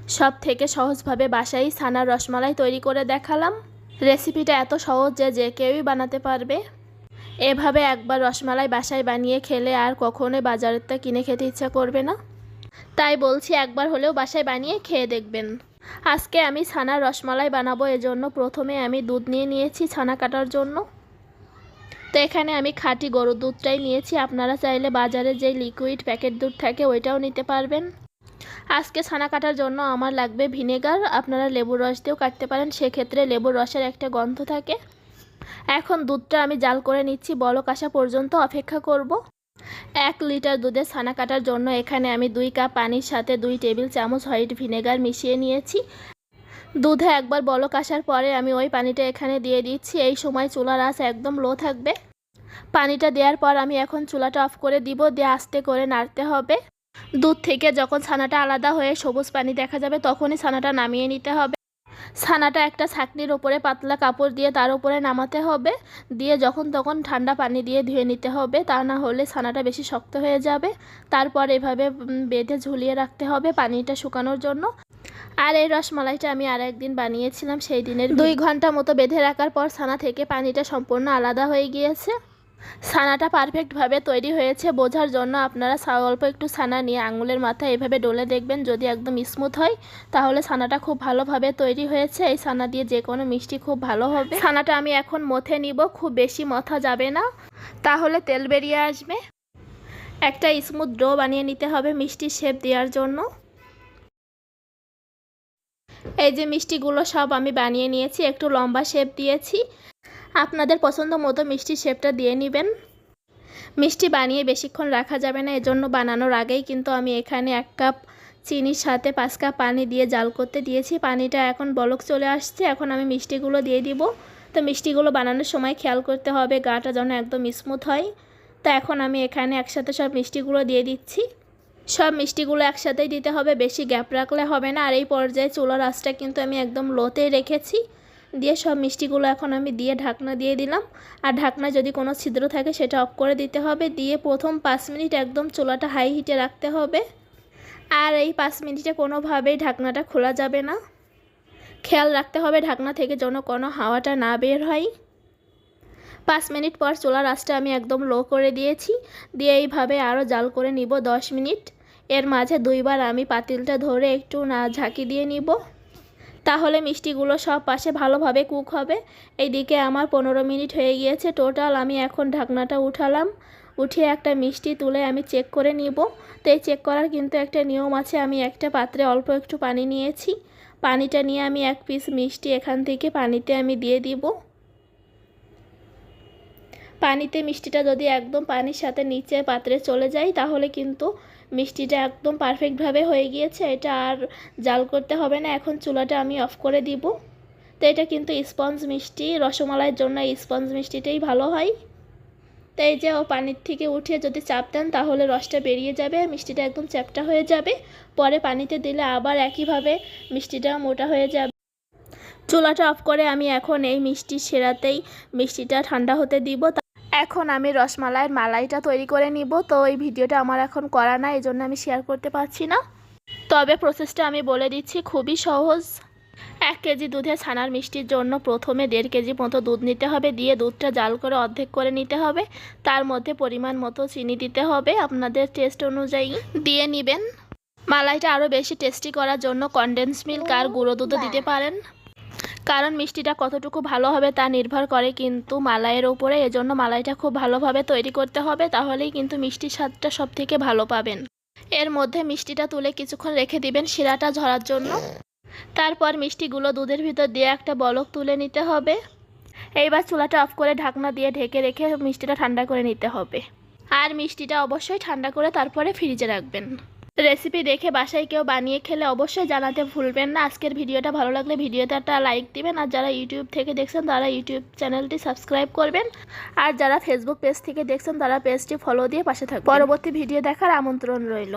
সব থেকে সহজভাবে বাসায় ছানার রসমালাই তৈরি করে দেখালাম। রেসিপিটা এত সহজ যে যে কেউই বানাতে পারবে। এভাবে একবার রসমালাই বাসায় বানিয়ে খেলে আর কখনোই বাজারেরটা কিনে খেতে ইচ্ছা করবে না। তাই বলছি একবার হলেও বাসায় বানিয়ে খেয়ে দেখবেন। আজকে আমি ছানার রসমালাই বানাবো, এজন্য প্রথমে আমি দুধ নিয়ে নিয়েছি ছানা কাটার জন্য। তো এখানে আমি খাঁটি গরুর দুধটাই নিয়েছি, আপনারা চাইলে বাজারে যে লিকুইড প্যাকেট দুধ থাকে ওইটাও নিতে পারবেন। আজকে ছানা কাটার জন্য আমার লাগবে ভিনেগার, আপনারা লেবুর রস দিয়েও কাটতে পারেন, সেক্ষেত্রে লেবুর রসের একটা গন্ধ থাকে। এখন দুধটা আমি জাল করে নিচ্ছি, বলক আসা পর্যন্ত অপেক্ষা করব। 1 লিটার দুধে ছানা কাটার জন্য এখানে আমি 2 কাপ পানির সাথে 2 টেবিল চামচ হোয়াইট ভিনেগার মিশিয়ে নিয়েছি। দুধে একবার বলক আসার পরে আমি ওই পানিটা এখানে দিয়ে দিচ্ছি। এই সময় চুলার আঁচ একদম লো থাকবে। পানিটা দেওয়ার পর আমি এখন চুলাটা অফ করে দিব, দিয়ে আস্তে করে নাড়তে হবে। দুধ থেকে যখন ছানাটা আলাদা হয়ে সবুজ পানি দেখা যাবে তখনই ছানাটা নামিয়ে নিতে হবে। ছানাটা একটা ছাঁকনির ওপরে পাতলা কাপড় দিয়ে তার উপরে নামাতে হবে, দিয়ে যখন তখন ঠান্ডা পানি দিয়ে ধুয়ে নিতে হবে, তা না হলে ছানাটা বেশি শক্ত হয়ে যাবে। তারপর এভাবে বেঁধে ঝুলিয়ে রাখতে হবে পানিটা শুকানোর জন্য। আর এই রসমালাইটা আমি আর একদিন বানিয়েছিলাম, সেই দিনের 2 ঘন্টা মতো বেঁধে রাখার পর ছানা থেকে পানিটা সম্পূর্ণ আলাদা হয়ে গিয়েছে। ছানাটা পারফেক্টভাবে তৈরি হয়েছে বোঝার জন্য আপনারা অল্প একটু ছানা নিয়ে আঙুলের মাথায় এভাবে ডলে দেখবেন, যদি একদম স্মুথ হয় তাহলে ছানাটা খুব ভালোভাবে তৈরি হয়েছে। এই ছানা দিয়ে যে কোনো মিষ্টি খুব ভালো হবে। ছানাটা আমি এখন মথে নিব, খুব বেশি মথা যাবে না, তাহলে তেল বেরিয়ে আসবে। একটা স্মুথ ডো বানিয়ে নিতে হবে মিষ্টির শেপ দেওয়ার জন্য। এই যে মিষ্টিগুলো সব আমি বানিয়ে নিয়েছি, একটু লম্বা শেপ দিয়েছি। আপনাদের পছন্দ মতো মিষ্টির শেপটা দিয়ে নেবেন। মিষ্টি বানিয়ে বেশিক্ষণ রাখা যাবে না, এজন্য বানানোর আগেই কিন্তু আমি এখানে 1 কাপ চিনির সাথে 5 কাপ পানি দিয়ে জাল করতে দিয়েছি। পানিটা এখন বলক চলে আসছে, এখন আমি মিষ্টিগুলো দিয়ে দিব। তো মিষ্টিগুলো বানানোর সময় খেয়াল করতে হবে গাটা যেন একদম স্মুথ হয়। তো এখন আমি এখানে একসাথে সব মিষ্টিগুলো দিয়ে দিচ্ছি। সব মিষ্টিগুলো একসাথেই দিতে হবে, বেশি গ্যাপ রাখলে হবে না। আর এই পর্যায়ে চুলার আঁচটা কিন্তু আমি একদম লোতে রেখেছি। দিয়ে সব মিষ্টিগুলো এখন আমি দিয়ে ঢাকনা দিয়ে দিলাম। আর ঢাকনা যদি কোনো ছিদ্র থাকে সেটা অফ করে দিতে হবে। দিয়ে প্রথম 5 মিনিট একদম চুলাটা হাই হিটে রাখতে হবে। আর এই 5 মিনিটে কোনোভাবেই ঢাকনাটা খোলা যাবে না, খেয়াল রাখতে হবে ঢাকনা থেকে যেন কোনো হাওয়াটা না বের হয়। 5 মিনিট পর চুলার আঁচটা আমি একদম লো করে দিয়েছি। দিয়ে এইভাবে আরও জাল করে নিব 10 মিনিট। এর মাঝে 2 বার আমি পাতিলটা ধরে একটু ঝাঁকি দিয়ে নিব, তাহলে মিষ্টিগুলো সব পাশে ভালোভাবে কুক হবে। এইদিকে আমার 15 মিনিট হয়ে গিয়েছে টোটাল। আমি এখন ঢাকনাটা উঠালাম, উঠিয়ে একটা মিষ্টি তুলে আমি চেক করে নিব। তো এই চেক করার কিন্তু একটা নিয়ম আছে। আমি একটা পাত্রে অল্প একটু পানি নিয়েছি, পানিটা নিয়ে আমি 1 পিস মিষ্টি এখান থেকে পানিতে আমি দিয়ে দিব। পানিতে মিষ্টিটা যদি একদম পানির সাথে নিচে পাত্রে চলে যায় তাহলে কিন্তু মিষ্টিটা একদম পারফেক্টভাবে হয়ে গিয়েছে, এটা আর জাল করতে হবে না। এখন চুলাটা আমি অফ করে দিব। তো এটা কিন্তু স্পঞ্জ মিষ্টি, রসমালাইয়ের জন্য স্পঞ্জ মিষ্টিটাই ভালো হয়। তো এই যে পানির থেকে উঠে যদি চাপ দেন তাহলে রসটা বেরিয়ে যাবে, মিষ্টিটা একদম চ্যাপটা হয়ে যাবে। পরে পানিতে দিলে আবার একইভাবে মিষ্টিটা মোটা হয়ে যাবে। চুলাটা অফ করে আমি এখন এই মিষ্টির সেরাতেই মিষ্টিটা ঠান্ডা হতে দিব। এখন আমি রসমালাইয়ের মালাইটা তৈরি করে নিব। তো এই ভিডিওটা আমার এখন করা না, এই জন্য আমি শেয়ার করতে পারছি না, তবে প্রসেসটা আমি বলে দিচ্ছি, খুবই সহজ। 1 কেজি দুধে ছানার মিষ্টির জন্য প্রথমে 1.5 কেজি মতো দুধ নিতে হবে। দিয়ে দুধটা জাল করে অর্ধেক করে নিতে হবে। তার মধ্যে পরিমাণ মতো চিনি দিতে হবে, আপনাদের টেস্ট অনুযায়ী দিয়ে নেবেন। মালাইটা আরও বেশি টেস্টি করার জন্য কনডেন্স মিল্ক আর গুঁড়ো দুধও দিতে পারেন, কারণ মিষ্টিটা কতটুকু ভালো হবে তা নির্ভর করে কিন্তু মালাইয়ের উপরে। এজন্য মালাইটা খুব ভালোভাবে তৈরি করতে হবে, তাহলেই কিন্তু মিষ্টির স্বাদটা সব থেকে ভালো পাবেন। এর মধ্যে মিষ্টিটা তুলে কিছুক্ষণ রেখে দিবেন শিরাটা ঝরার জন্য। তারপর মিষ্টিগুলো দুধের ভিতর দিয়ে একটা বলক তুলে নিতে হবে। এইবার চুলাটা অফ করে ঢাকনা দিয়ে ঢেকে রেখে মিষ্টিটা ঠান্ডা করে নিতে হবে। আর মিষ্টিটা অবশ্যই ঠান্ডা করে তারপরে ফ্রিজে রাখবেন। রেসিপি দেখে বাসায় কেউ বানিয়ে খেলে অবশ্যই জানাতে ভুলবেন না। আজকের ভিডিওটা ভালো লাগলে ভিডিওতে একটা লাইক দিবেন, আর যারা ইউটিউব থেকে দেখছেন তারা ইউটিউব চ্যানেলটি সাবস্ক্রাইব করবেন, আর যারা ফেসবুক পেজ থেকে দেখছেন তারা পেজটি ফলো দিয়ে পাশে থাকবেন। পরবর্তী ভিডিও দেখার আমন্ত্রণ রইল।